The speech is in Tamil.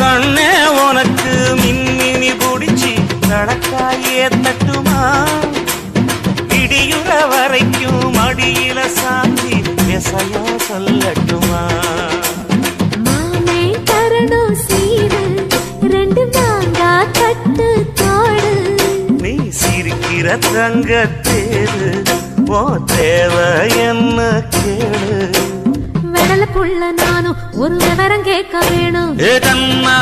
கண்ணே உனக்கு மின்மினி பிடிச்சி கடக்காயே தட்டுமா இடியுற வரைக்கும் மடியில சாந்தி விசையா சொல்லட்டுமா மாமே தரணும் சீரு ரெண்டு மாங்கா கட்டு தோடு நீ சிரிக்கிற தங்கத்தேரு ஓ தேவை என்ன கேளு வெடல புள்ள நானும் ஒரு விவரம் கேட்க வேணும் ஏதன்னா